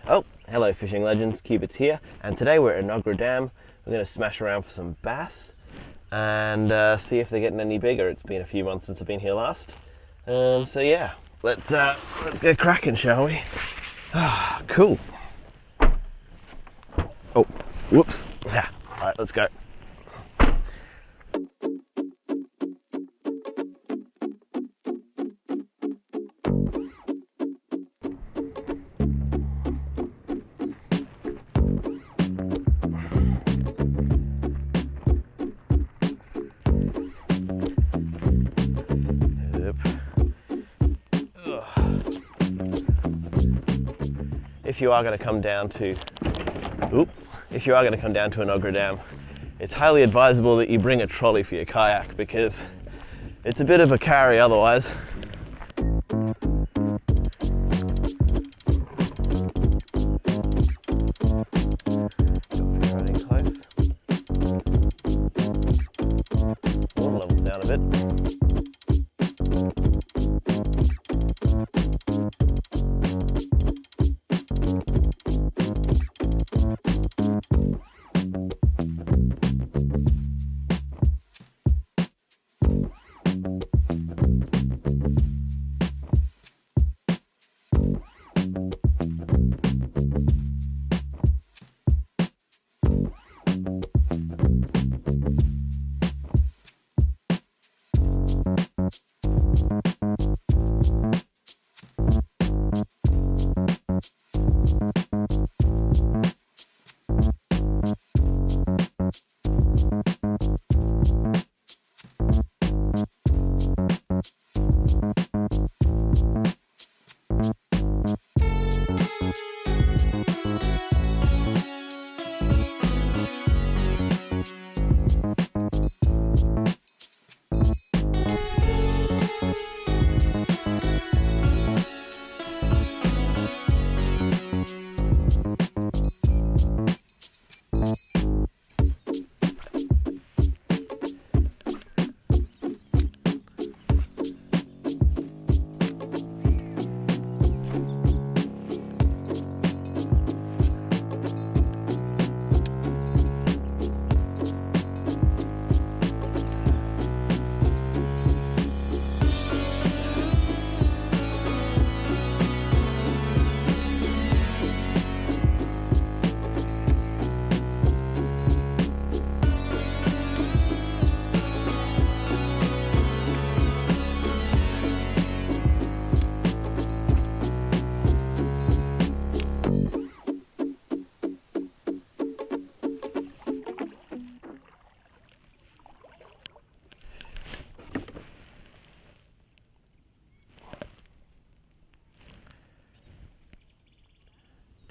Oh, hello fishing legends, Cupids here, and today we're at Enoggera Dam. We're going to smash around for some bass and see if they're getting any bigger. It's been a few months since I've been here last, so yeah, let's get cracking, shall we? Ah, cool. Oh, whoops. Yeah, all right, let's go. If you are going to come down to Enoggera Dam, it's highly advisable that you bring a trolley for your kayak because it's a bit of a carry otherwise. Running close. Water levels down a bit.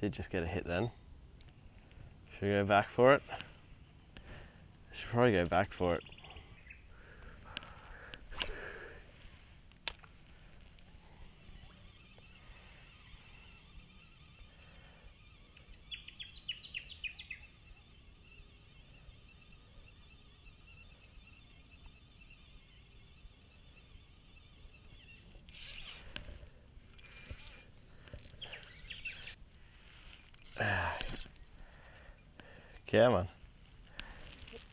Did just get a hit then. Should we go back for it? Should probably go back for it. Come on.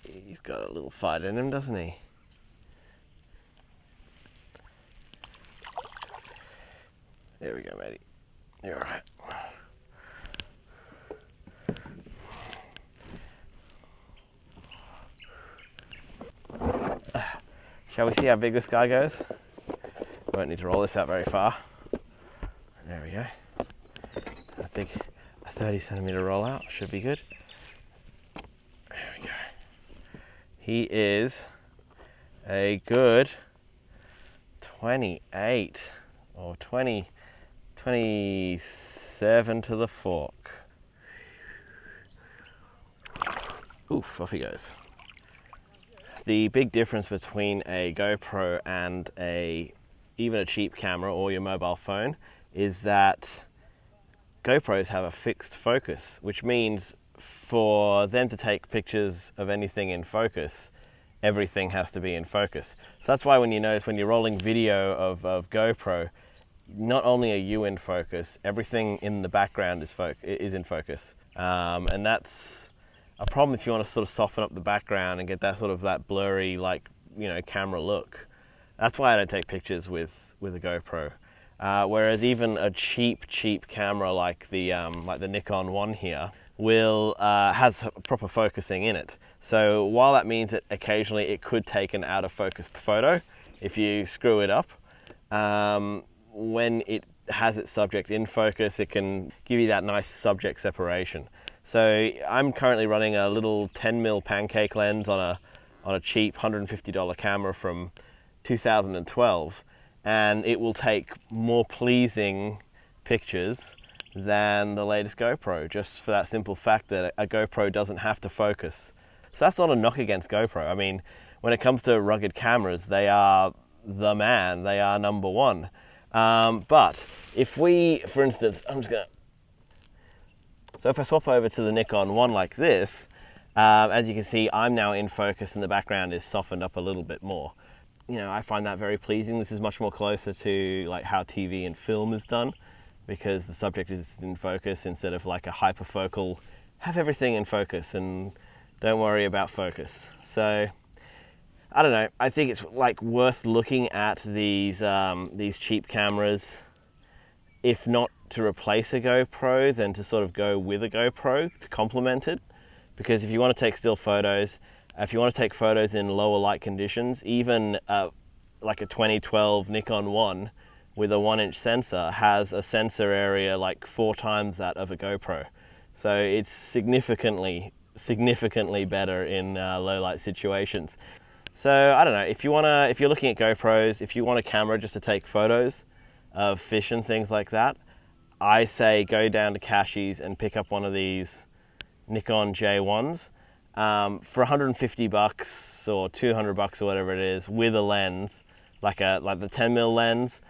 He's got a little fight in him, doesn't he? There we go, matey. You're alright. Shall we see how big this guy goes? We won't need to roll this out very far. There we go. I think a 30 centimeter roll out should be good. There we go. He is a good 28 or 27 to the fork. Oof, off he goes. The big difference between a GoPro and even a cheap camera or your mobile phone is that GoPros have a fixed focus, which means for them to take pictures of anything in focus, everything has to be in focus. So that's why when you notice when you're rolling video of GoPro, not only are you in focus, everything in the background is in focus. And that's a problem if you want to sort of soften up the background and get that sort of that blurry, like, you know, camera look. That's why I don't take pictures with a GoPro. Whereas even a cheap camera like the Nikon one here has proper focusing in it. So while that means that occasionally it could take an out of focus photo if you screw it up, when it has its subject in focus, it can give you that nice subject separation. So I'm currently running a little 10mm pancake lens on a cheap $150 camera from 2012, and it will take more pleasing pictures than the latest GoPro, just for that simple fact that a GoPro doesn't have to focus. So that's not a knock against GoPro. I mean, when it comes to rugged cameras, they are the man, they are number one. But if we, for instance, so if I swap over to the Nikon one like this, as you can see, I'm now in focus and the background is softened up a little bit more. You know, I find that very pleasing. This is much more closer to like how TV and film is done, because the subject is in focus instead of like a hyperfocal, have everything in focus and don't worry about focus. So I don't know, I think it's like worth looking at these cheap cameras, if not to replace a GoPro, then to sort of go with a GoPro to complement it. Because if you want to take still photos, if you want to take photos in lower light conditions, even like a 2012 Nikon 1 with a 1-inch sensor has a sensor area like 4 times that of a GoPro. So it's significantly better in low light situations. So I don't know, if you're looking at GoPros, if you want a camera just to take photos of fish and things like that, I say go down to Cashies and pick up one of these Nikon J1s for $150 or $200 or whatever it is, with a lens like the 10mm lens.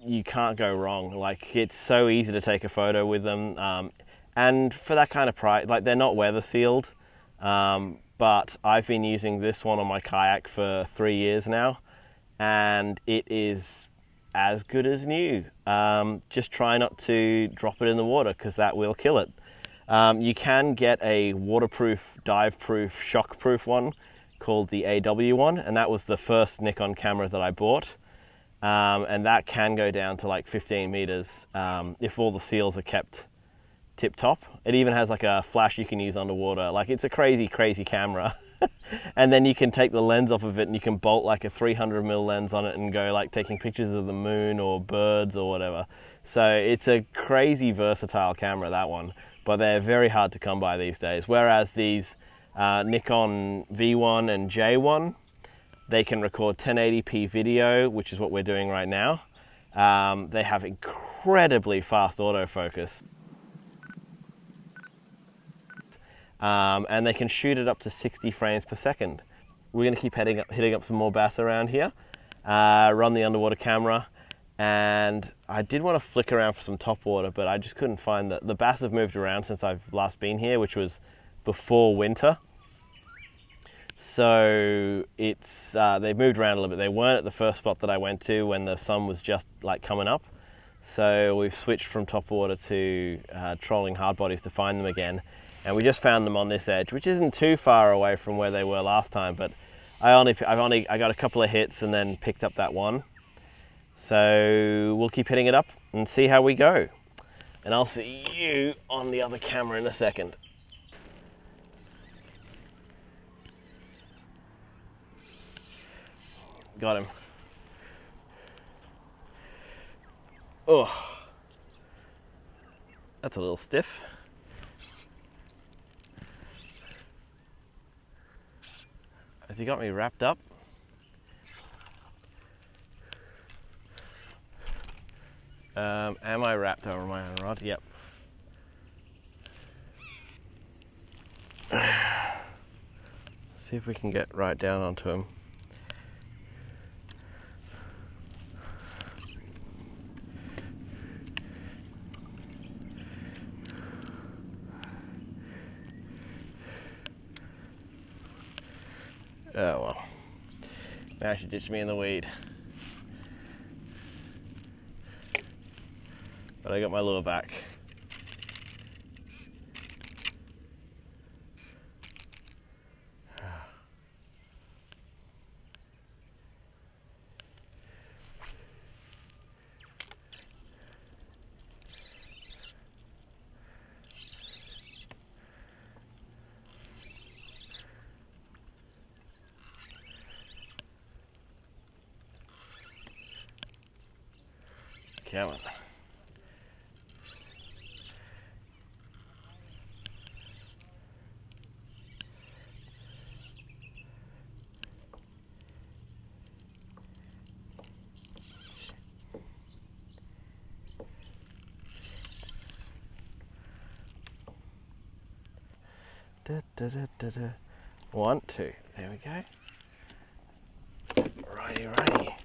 You can't go wrong. Like, it's so easy to take a photo with them, and for that kind of price, like, they're not weather sealed, but I've been using this one on my Kayak for 3 years now, and it is as good as new. Just try not to drop it in the water, because that will kill it. You can get a waterproof, dive-proof, shock-proof one called the AW one, and that was the first Nikon camera that I bought. And that can go down to like 15 meters if all the seals are kept tip-top. It even has like a flash you can use underwater. Like, it's a crazy camera. And then you can take the lens off of it and you can bolt like a 300mm lens on it and go like taking pictures of the moon or birds or whatever. So it's a crazy versatile camera, that one, but they're very hard to come by these days. Whereas these Nikon V1 and J1, they can record 1080p video, which is what we're doing right now. They have incredibly fast autofocus. And they can shoot it up to 60 frames per second. We're going to keep hitting up some more bass around here, run the underwater camera, and I did want to flick around for some topwater, but I just couldn't find the bass have moved around since I've last been here, which was before winter. So it's they've moved around a little bit. They weren't at the first spot that I went to when the sun was just like coming up. So we've switched from topwater to trolling hard bodies to find them again. And we just found them on this edge, which isn't too far away from where they were last time, but I got a couple of hits and then picked up that one. So we'll keep hitting it up and see how we go. And I'll see you on the other camera in a second. Got him. Oh, that's a little stiff. Has he got me wrapped up? Am I wrapped over my own rod? Yep. See if we can get right down onto him. Oh well. Now she ditched me in the weed. But I got my lure back. Come on. Da, da, da, da, da. 1, 2. There we go. Righty, righty.